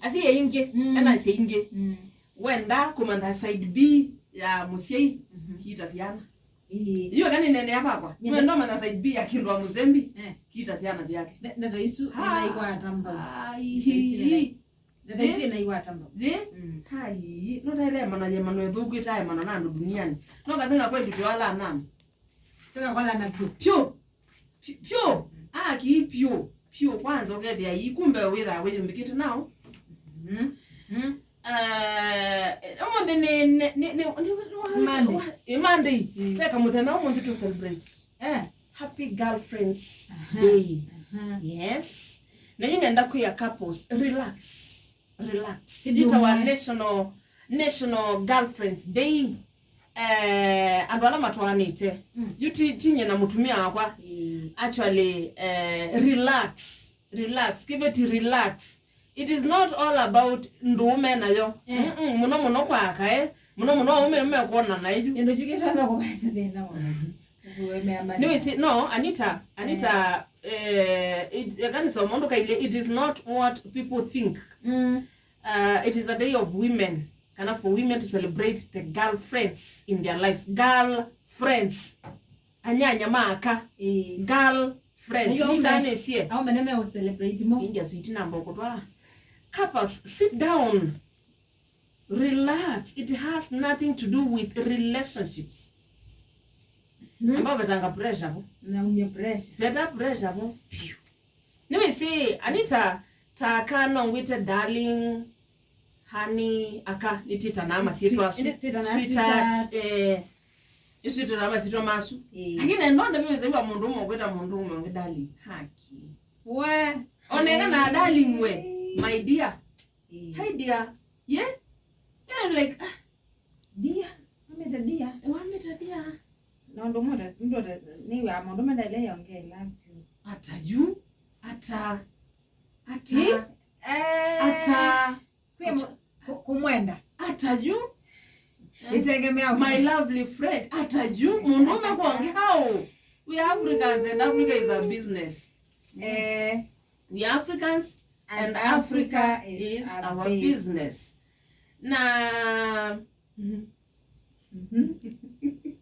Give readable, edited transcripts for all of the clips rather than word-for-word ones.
asi yeinge ana seinge wenda kumanda side B ya musiei kita siana hiyo gani nene hapa hapa ndo mana side B ya kindwa muzembi kita siana yake ndio isu inaigwa atamba ndio isu inaigwa atamba hai no tele mana nyamano ethuku itae mana na duniani no kazinga kwetu twala nani tena kwala na pyo ki pyo kwanza ongethia ikumbe wira wewe mbikite nao Monday feka muthenya umuntu to celebrate happy girlfriends day yes na nyinenda kuya couples relax it's our national girlfriends day andwala matwanite yuti tinye na mutumia akwa actually relax give it relax. It is not all about ndume nayo muno kwa aka muno ume kuona na hiyo ndio jukiraza kwa basa tena no Anita it can so mondo kaile it is not what people think it is a day of women kana for women to celebrate the girlfriends in their lives girlfriends anyanya maka girlfriends nitane sie au meneme o celebrate mo india sweet number kotwa couples sit down relax it has nothing to do with relationships amba betanga pressure bo na umye pressure beta pressure bo let me say Anita takana ngwite darling honey aka nitita nama sietwa sweetheart isito nama sitwa masu lakini ndo ndio mimi wa mundu umogweta mundu umwe darling haki we onena na darling we my dear hi dear yeah I'm like dear umeta dear no ndo ni wa ndo menda ile yongea love you ata you ata kumwenda ata you itegemea my lovely friend ata you mundu umekuongea how we Africans and Africa is a business we Africans and Africa is our business na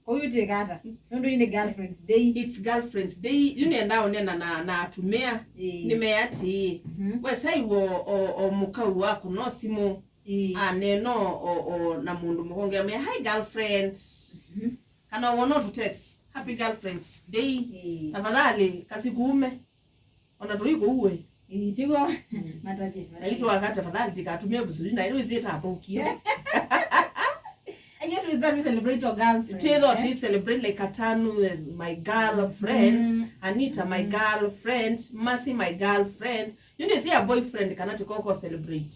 oyutegata ndo ine girlfriends day it's girlfriends day yunenda onena na atumia nimeyati we sai wo mukau wako no simo aneno na mundu mukongea me hi girlfriend kana wono to text happy girlfriends day tafadhali kasikuume ona tuliko uwe tigo matabia aitwa wakati tafadhali tikatumia vizuri na ile zita hapo kia I have to celebrate your girlfriend. We celebrate like Katanu as my girlfriend, Anita my girlfriend, Mercy my girlfriend. You need to see a boyfriend cannot go celebrate.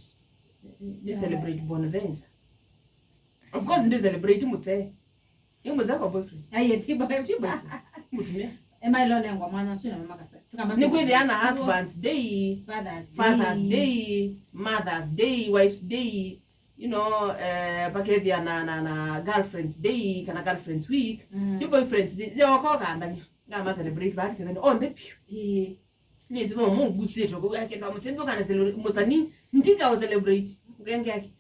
They celebrate Bonaventure. Of course, they celebrate Muse. You must have a boyfriend. Aye, boyfriend. Am I learning what man soon? I'm not going to husband's day, father's day, mother's day, wife's day. You know, pakedia na girlfriends day, kana girlfriends week. Your boyfriends day, they wako kandani. Ngama celebrate bali seven on the pew. Ni zibo mungu seto. Kwa kendo msembo kana celebrate. Musani ndika o celebrate. Ngenge yake.